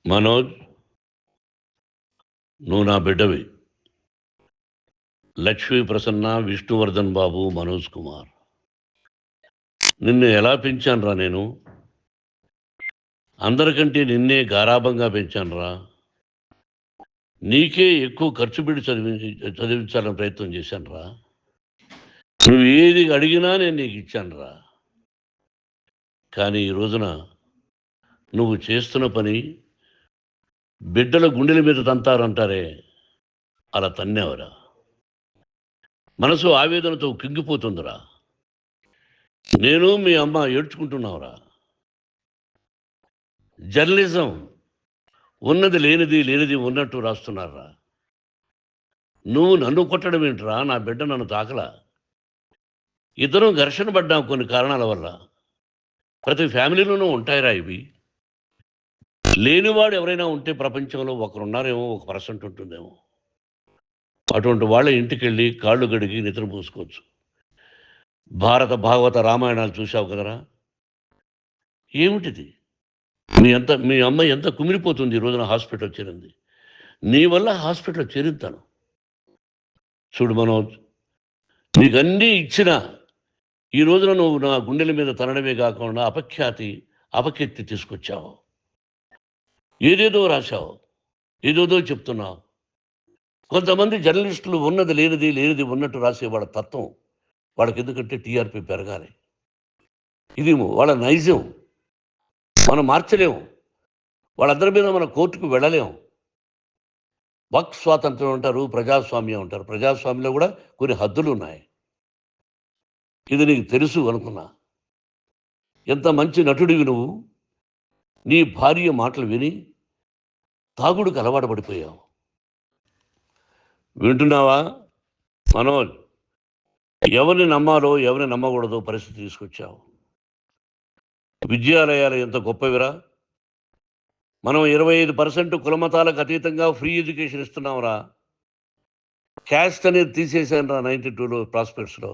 మనోజ్, నువ్వు నా బిడ్డవి. లక్ష్మీ ప్రసన్న, విష్ణువర్ధన్ బాబు, మనోజ్ కుమార్. నిన్ను ఎలా పెంచానురా నేను? అందరికంటే నిన్నే గారాబంగా పెంచానురా. నీకే ఎక్కువ ఖర్చు పెట్టి చదివించాలని ప్రయత్నం చేశానురా. నువ్వు ఏది అడిగినా నేను నీకు ఇచ్చానురా. కానీ ఈ రోజున నువ్వు చేస్తున్న పని బిడ్డల గుండెల మీద తంతారంటారే, అలా తన్నేవరా. మనసు ఆవేదనతో కింగిపోతుందిరా. నేను మీ అమ్మ ఏడ్చుకుంటున్నావురా. జర్నలిజం ఉన్నది లేనిది, లేనిది ఉన్నట్టు రాస్తున్నారా. నువ్వు నన్ను కొట్టడం ఏంట్రా? నా బిడ్డ నన్ను తాకలా. ఇద్దరం ఘర్షణ పడ్డాం కొన్ని కారణాల వల్ల. ప్రతి ఫ్యామిలీలోనూ ఉంటాయిరా ఇవి. లేనివాడు ఎవరైనా ఉంటే ప్రపంచంలో ఒకరున్నారేమో, 1% ఉంటుందేమో. అటువంటి వాళ్ళ ఇంటికి వెళ్ళి కాళ్ళు గడిగి నిద్ర పూసుకోవచ్చు. భారత భాగవత రామాయణాలు చూసావు కదరా. ఏమిటిది? మీ అమ్మ ఎంత కుమిలిపోతుంది ఈ రోజున హాస్పిటల్ చేరింది. నీ వల్ల హాస్పిటల్ చేరుతాను. చూడు మనోజ్, నీకన్నీ ఇచ్చిన ఈ రోజున నువ్వు నా గుండెల మీద తనడమే కాకుండా అపకీర్తి తీసుకొచ్చావు. ఏదేదో రాశావు, ఏదేదో చెప్తున్నావు. కొంతమంది జర్నలిస్టులు ఉన్నది లేనిది, లేనిది ఉన్నట్టు రాసే వాళ్ళ తత్వం వాళ్ళకి ఎందుకంటే టీఆర్పీ పెరగాలి. ఇది వాళ్ళ నైజం. మనం మార్చలేము. వాళ్ళందరి మీద మన కోర్టుకు వెళ్ళలేము. వాక్ స్వాతంత్రం అంటారు, ప్రజాస్వామ్యం అంటారు. ప్రజాస్వామ్యంలో కూడా కొన్ని హద్దులు ఉన్నాయి. ఇది నీకు తెలుసు అనుకున్నా. ఎంత మంచి నటుడివి నువ్వు. నీ భార్య మాటలు విని తాగుడుకు అలవాటు పడిపోయావు. వింటున్నావా మనోజ్? ఎవరిని నమ్మాలో ఎవరిని నమ్మకూడదో పరిస్థితి తీసుకొచ్చావు. విద్యాలయాలు ఎంత గొప్పవిరా. మనం 25% కులమతాలకు అతీతంగా ఫ్రీ ఎడ్యుకేషన్ ఇస్తున్నాంరా. క్యాస్ట్ అనేది తీసేసానురా 92లో ప్రాస్పెక్ట్స్లో.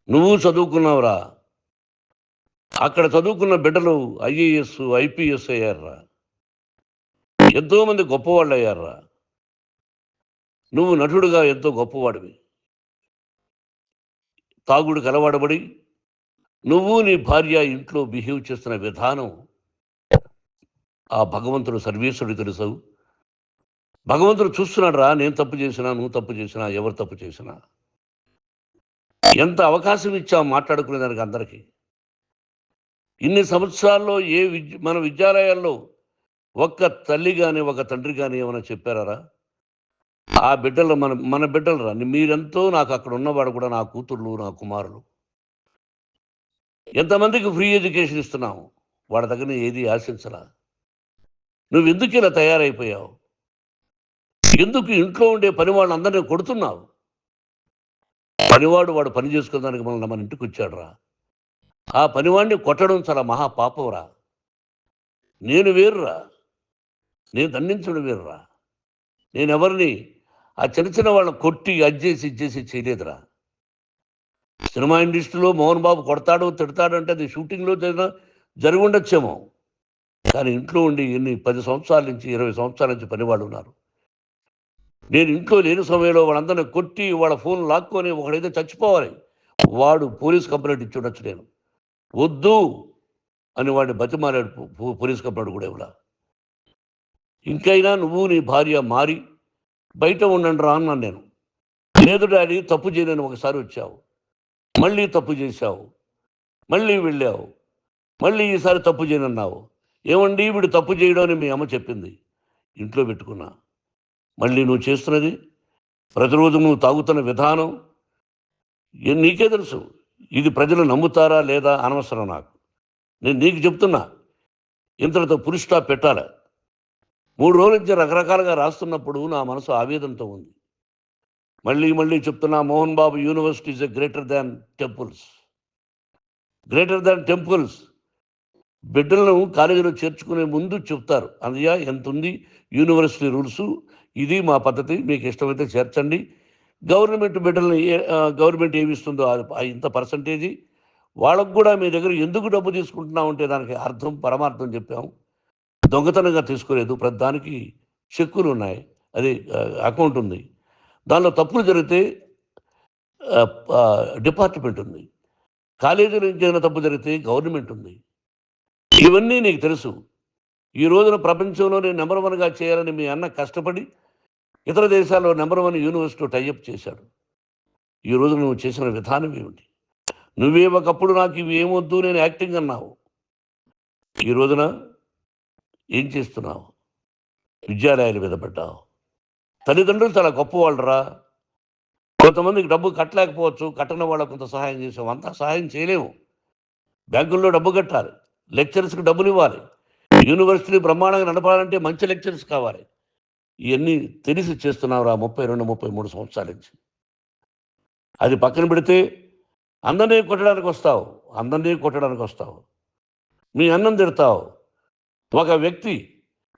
నువ్వు చదువుకున్నావురా. అక్కడ చదువుకున్న బిడ్డలు ఐఏఎస్, ఐపీఎస్ అయ్యారురా. ఎంతోమంది గొప్పవాళ్ళు అయ్యారురా. నువ్వు నటుడుగా ఎంతో గొప్పవాడివి. తాగుడికి అలవాడబడి నువ్వు నీ భార్య ఇంట్లో బిహేవ్ చేస్తున్న విధానం ఆ భగవంతుడు సర్వేశ్వరుడు తెలుసు. భగవంతుడు చూస్తున్నాడు రా. నేను తప్పు చేసినా, నువ్వు తప్పు చేసినా, ఎవరు తప్పు చేసినా. ఎంత అవకాశం ఇచ్చావు మాట్లాడుకునేదానికి అందరికీ. ఇన్ని సంవత్సరాల్లో మన విద్యాలయాల్లో ఒక్క తల్లి కానీ ఒక తండ్రి కానీ ఏమైనా చెప్పారా? ఆ బిడ్డలు మన బిడ్డలు రా. మీరెంతో నాకు అక్కడ ఉన్నవాడు కూడా నా కూతుర్లు, నా కుమారులు. ఎంతమందికి ఫ్రీ ఎడ్యుకేషన్ ఇస్తున్నావు. వాడి దగ్గర ఏది ఆశించరా. నువ్వు ఎందుకు ఇలా తయారైపోయావు? ఎందుకు ఇంట్లో ఉండే పని వాళ్ళందరినీ కొడుతున్నావు? పనివాడు వాడు పని చేసుకోవడానికి మన ఇంటికి వచ్చాడు రా. ఆ పనివాడిని కొట్టడం చాలా మహాపాపంరా. నేను వేరురా. నేను దండించడం వేరురా. నేను ఎవరిని ఆ చిన్న వాళ్ళని కొట్టి ఇచ్చేసి చేయలేదురా. సినిమా ఇండస్ట్రీలో మోహన్ బాబు కొడతాడు, తిడతాడు అంటే అది షూటింగ్లో జరిగి ఉండొచ్చేమో. కానీ ఇంట్లో ఉండి 10 సంవత్సరాల నుంచి 20 సంవత్సరాల నుంచి పనివాళ్ళు ఉన్నారు. నేను ఇంట్లో లేని సమయంలో వాళ్ళందరినీ కొట్టి వాళ్ళ ఫోన్ లాక్కొని ఒకడైతే చచ్చిపోవాలి. వాడు పోలీస్ కంప్లైంట్ ఇచ్చి ఉండొచ్చు. నేను వద్దు అని వాడిని బతిమాలాడు. పోలీస్ కంప్లైంట్ కూడా ఇవ్వడా. ఇంకైనా నువ్వు నీ భార్య మారి బయట ఉండండి రా అన్నాను నేను. లేదు డాడీ, తప్పు చేయలేని ఒకసారి వచ్చావు, మళ్ళీ తప్పు చేశావు, మళ్ళీ వెళ్ళావు, మళ్ళీ ఈసారి తప్పు చేయనన్నావు. ఏమండి వీడు తప్పు చేయడం అని మీ అమ్మ చెప్పింది. ఇంట్లో పెట్టుకున్నా. మళ్ళీ నువ్వు చేస్తున్నది, ప్రతిరోజు నువ్వు తాగుతున్న విధానం నీకే తెలుసు. ఇది ప్రజలు నమ్ముతారా లేదా అనవసరం నాకు. నేను నీకు చెప్తున్నా, ఇంతటితో పులి స్టాప్ పెట్టాలి. 3 రోజుల నుంచి రకరకాలుగా రాస్తున్నప్పుడు నా మనసు ఆవేదనతో ఉంది. మళ్ళీ చెప్తున్నా, Mohan Babu university is greater than temples. Greater than temples. బిడ్డలను కాలేజీలో చేర్చుకునే ముందు చెప్తారు, అన్నయ్య ఎంత ఉంది యూనివర్సిటీ రూల్స్, ఇది మా పద్ధతి, మీకు ఇష్టమైతే చేర్చండి. గవర్నమెంట్ బిడ్డలను గవర్నమెంట్ ఏమి ఇస్తుందో ఇంత పర్సంటేజీ వాళ్ళకు కూడా మీ దగ్గర ఎందుకు డబ్బు తీసుకుంటున్నామంటే దానికి అర్థం పరమార్థం చెప్పాము. దొంగతనంగా తీసుకోలేదు. ప్రతిదానికి చెక్కులు ఉన్నాయి. అది అకౌంట్ ఉంది. దానిలో తప్పులు జరిగితే డిపార్ట్మెంట్ ఉంది. కాలేజీలో ఏదైనా తప్పు జరిగితే గవర్నమెంట్ ఉంది. ఇవన్నీ నీకు తెలుసు. ఈ రోజున ప్రపంచంలోనే నెంబర్ 1గా చేయాలని మీ అన్న కష్టపడి ఇతర దేశాల్లో నెంబర్ 1 యూనివర్సిటీ టైఅప్ చేశాడు. ఈ రోజు నువ్వు చేసిన విధానం ఏమిటి? నువ్వే ఒకప్పుడు నాకు ఇవి ఏమొద్దు నేను యాక్టింగ్ అన్నావు. ఈ రోజున ఏం చేస్తున్నావు? విద్యాలయాల మీద పడ్డావు. తల్లిదండ్రులు చాలా గొప్పవాళ్ళరా. కొంతమందికి డబ్బు కట్టలేకపోవచ్చు, కట్టని వాళ్ళకు కొంత సహాయం చేసాం. అంతా సహాయం చేయలేము. బ్యాంకుల్లో డబ్బు కట్టాలి, లెక్చరర్స్కి డబ్బులు ఇవ్వాలి, యూనివర్సిటీ బ్రహ్మాండంగా నడపాలంటే మంచి లెక్చరర్స్ కావాలి. ఇవన్నీ తెలిసి చేస్తున్నావురా 32, 33 సంవత్సరాల నుంచి. అది పక్కన పెడితే అందరినీ కొట్టడానికి వస్తావు. మీ అన్నం తిడతావు. ఒక వ్యక్తి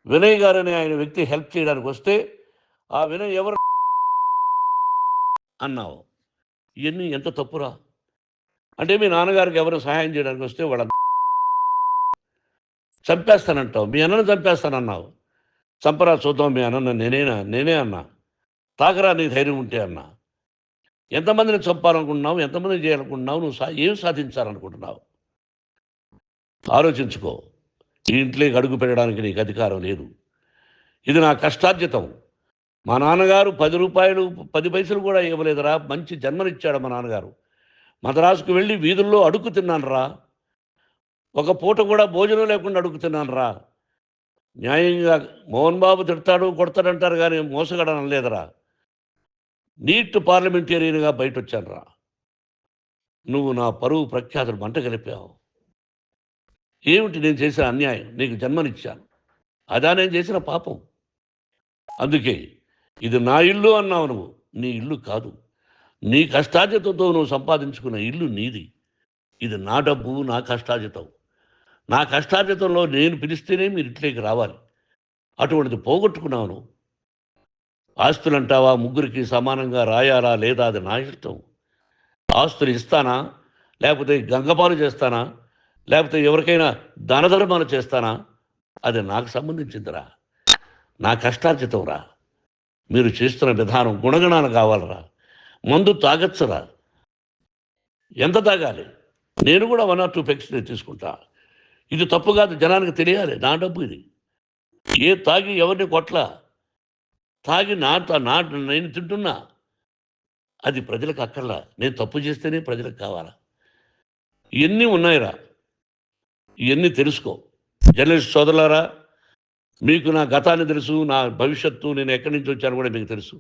వినయ్ గారనే ఆయన వ్యక్తి హెల్ప్ చేయడానికి వస్తే ఆ వినయ్ ఎవరు అన్నావు. ఇవన్నీ ఎంత తప్పురా? అంటే మీ నాన్నగారికి ఎవరు సహాయం చేయడానికి వస్తే వాళ్ళ చంపేస్తానంటావు. మీ అన్నను చంపేస్తానన్నావు. చంపరా చూద్దాం మీ అన్న. నేనే అన్నా. తాకరా నీ ధైర్యం ఉంటే అన్నా. ఎంతమందిని చంపాలనుకుంటున్నావు? ఎంతమందిని చేయాలనుకుంటున్నావు? నువ్వు ఏం సాధించాలనుకుంటున్నావు? ఆలోచించుకో. ఈ ఇంట్లోకి అడుగు పెట్టడానికి నీకు అధికారం లేదు. ఇది నా కష్టార్జితం. మా నాన్నగారు 10 రూపాయలు 10 పైసలు కూడా ఇవ్వలేదురా. మంచి జన్మనిచ్చాడు మా నాన్నగారు. మద్రాసుకు వెళ్ళి వీధుల్లో అడుగు తిన్నానురా. ఒక పూట కూడా భోజనం లేకుండా అడుగు తిన్నానురా. న్యాయంగా మోహన్ బాబు తిడతాడు కొడతాడంటారు కానీ మోసగాడని అనలేదురా. నీట్ పార్లమెంటేరియన్గా బయట వచ్చానురా. నువ్వు నా పరువు ప్రఖ్యాతులు మంట కలిపావు. ఏమిటి నేను చేసిన అన్యాయం? నీకు జన్మనిచ్చాను. అదా నేను చేసిన పాపం. అందుకే ఇది నా ఇల్లు అన్నావు. నువ్వు నీ ఇల్లు కాదు. నీ కష్టార్జితంతో నువ్వు సంపాదించుకున్న ఇల్లు నీది. ఇది నా డబ్బు, నా కష్టార్జితం. నా కష్టార్జితంలో నేను పిలిస్తేనే మీరు ఇంట్లోకి రావాలి. అటువంటిది పోగొట్టుకున్నావు నువ్వు. ఆస్తులు అంటావా? ముగ్గురికి సమానంగా రాయాలా లేదా అది నా ఇష్టం. ఆస్తులు ఇస్తానా, లేకపోతే గంగపాలు చేస్తానా, లేకపోతే ఎవరికైనా దానధర్మాలు చేస్తానా, అది నాకు సంబంధించిందిరా. నా కష్టార్జితం రా. మీరు చేస్తున్న విధానం గుణగణాలు కావాలరా. మందు తాగచ్చురా. ఎంత తాగాలి? నేను కూడా 1 or 2 పెగ్స్ తీసుకుంటా. ఇది తప్పు కాదు, జనానికి తెలియాలి. నా డబ్బు ఇది. తాగి ఎవరిని కొట్లా. తాగి నేను తింటున్నా. అది ప్రజలకు అక్కర్లా. నేను తప్పు చేస్తేనే ప్రజలకు కావాలా. ఇవన్నీ ఉన్నాయిరా. ఇవన్నీ తెలుసుకో. జర్నలిస్ట్ సోదరులారా, మీకు నా గతాన్ని తెలుసు, నా భవిష్యత్తు, నేను ఎక్కడి నుంచి వచ్చాను కూడా మీకు తెలుసు.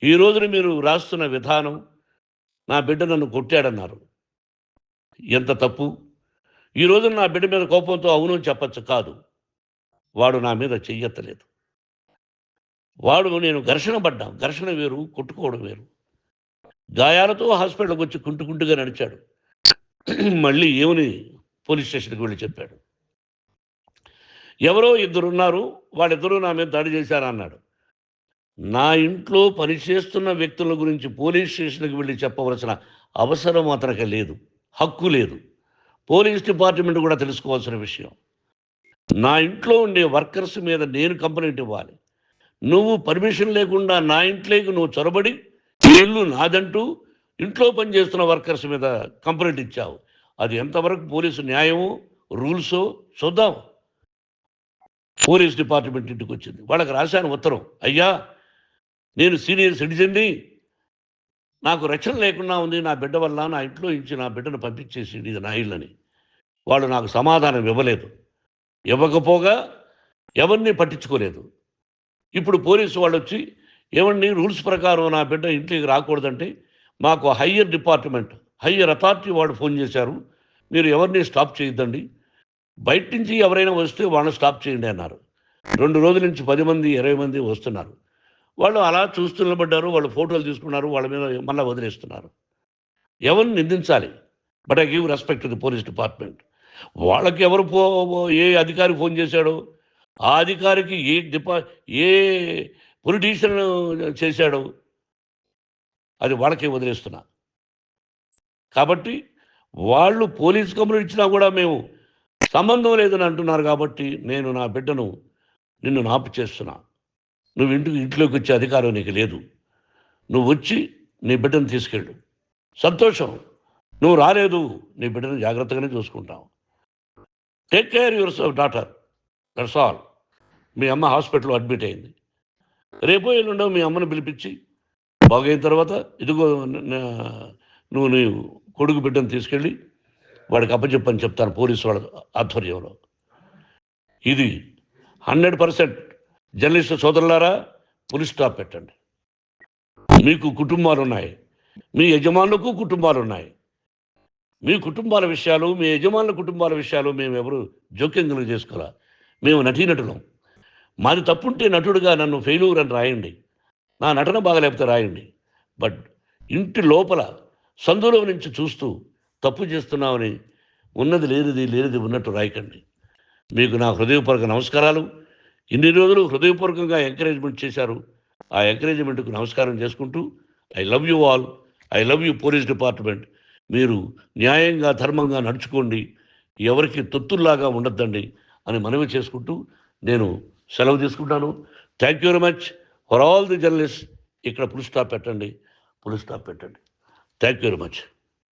ఈ రోజున మీరు రాస్తున్న విధానం, నా బిడ్డ నన్ను కొట్టాడన్నారు. ఎంత తప్పు. ఈ రోజున నా బిడ్డ మీద కోపంతో అవును చెప్పచ్చు. కాదు, వాడు నా మీద చెయ్యెత్తలేదు. నేను ఘర్షణ పడ్డాం. ఘర్షణ వేరు, కొట్టుకోవడం వేరు. గాయాలతో హాస్పిటల్కి వచ్చి కుంటుకుంటుగా నడిచాడు. మళ్ళీ ఏమని పోలీస్ స్టేషన్కి వెళ్ళి చెప్పాడు. ఎవరో 2 ఉన్నారు, వాళ్ళిద్దరూ నా మీద దాడి చేశారన్నాడు. నా ఇంట్లో పనిచేస్తున్న వ్యక్తుల గురించి పోలీస్ స్టేషన్కి వెళ్ళి చెప్పవలసిన అవసరం అతనికి లేదు, హక్కు లేదు. పోలీస్ డిపార్ట్మెంట్ కూడా తెలుసుకోవాల్సిన విషయం. నా ఇంట్లో ఉండే వర్కర్స్ మీద నేను కంప్లైంట్ ఇవ్వాలి. నువ్వు పర్మిషన్ లేకుండా నా ఇంట్లోకి నువ్వు చొరబడి ఇల్లు నాదంటూ ఇంట్లో పనిచేస్తున్న వర్కర్స్ మీద కంప్లైంట్ ఇచ్చావు. అది ఎంతవరకు పోలీసు న్యాయమో రూల్సో చూద్దాం. పోలీస్ డిపార్ట్మెంట్ ఇంటికి వచ్చింది. వాళ్ళకి రాశాను ఉత్తరం. అయ్యా, నేను సీనియర్ సిటిజన్ని, నాకు రక్షణ లేకుండా ఉంది. నా బిడ్డ వల్ల నా ఇంట్లో నుంచి నా బిడ్డను పంపించేసి ఇది నా ఇల్లని. వాళ్ళు నాకు సమాధానం ఇవ్వలేదు. ఇవ్వకపోగా ఎవరిని పట్టించుకోలేదు. ఇప్పుడు పోలీసు వాళ్ళు వచ్చి ఏమండి రూల్స్ ప్రకారం నా బిడ్డ ఇంటికి రాకూడదంటే మాకు హయ్యర్ అథారిటీ వాడు ఫోన్ చేశారు. మీరు ఎవరిని స్టాప్ చేయొద్దండి, బయట నుంచి ఎవరైనా వస్తే వాళ్ళని స్టాప్ చేయండి అన్నారు. 2 రోజుల నుంచి 10 మంది 20 మంది వస్తున్నారు. వాళ్ళు అలా చూస్తూ నిలబడ్డారు. వాళ్ళు ఫోటోలు తీసుకున్నారు. వాళ్ళ మీద మళ్ళీ వదిలేస్తున్నారు. ఎవరిని నిందించాలి? But I give respect to the police department. వాళ్ళకి ఎవరు ఏ అధికారి ఫోన్ చేశాడో, ఆ అధికారికి ఏ పొలిటీషియన్ చేశాడో అది వాళ్ళకే వదిలేస్తున్నా. కాబట్టి వాళ్ళు పోలీస్ కంప్లైంట్ ఇచ్చినా కూడా మేము సంబంధం లేదని అంటున్నారు కాబట్టి నేను నా బిడ్డను నిన్ను నాపు చేస్తున్నా. నువ్వు ఇంట్లోకి వచ్చే అధికారం నీకు లేదు. నువ్వు వచ్చి నీ బిడ్డను తీసుకెళ్ళు. సంతోషం. నువ్వు రాలేదు, నీ బిడ్డను జాగ్రత్తగానే చూసుకుంటావు. Take care your daughter, that's all. మీ అమ్మ హాస్పిటల్లో అడ్మిట్ అయింది. రేపో ఎల్లుండో మీ అమ్మను పిలిపించి బాగైన తర్వాత ఇదిగో నువ్వు నీ కొడుకు బిడ్డను తీసుకెళ్ళి వాడికి అప్పచెప్పని చెప్తాను పోలీసు వాళ్ళ ఆధ్వర్యంలో. ఇది 100% జర్నలిస్టు సోదరులారా, పులి స్టాప్ పెట్టండి. మీకు కుటుంబాలు ఉన్నాయి, మీ యజమానులకు కుటుంబాలు ఉన్నాయి. మీ కుటుంబాల విషయాలు, మీ యజమానుల కుటుంబాల విషయాలు మేము ఎవరు జోక్యం కలుగు చేసుకోవాలా. మేము నటీనటులం. మాది తప్పుంటే నటుడుగా నన్ను ఫెయిల్యూర్ అని రాయండి, నా నటన బాగలేకపోతే రాయండి. బట్ ఇంటి లోపల సందులో నుంచి చూస్తూ తప్పు చేస్తున్నామని ఉన్నది లేనిది ఉన్నట్టు రాయకండి. మీకు నా హృదయపూర్వక నమస్కారాలు. ఇన్ని రోజులు హృదయపూర్వకంగా ఎంకరేజ్మెంట్ చేశారు. ఆ ఎంకరేజ్మెంట్కు నమస్కారం చేసుకుంటూ I love you all. I love you police department. మీరు న్యాయంగా ధర్మంగా నడుచుకోండి, ఎవరికి తొత్తుల్లాగా ఉండొద్దండి అని మనవి చేసుకుంటూ నేను సెలవు తీసుకుంటాను. Thank you very much for all the journalist. ఇక్కడ పులి స్టాప్ పెట్టండి, పులి స్టాప్ పెట్టండి. Thank you very much.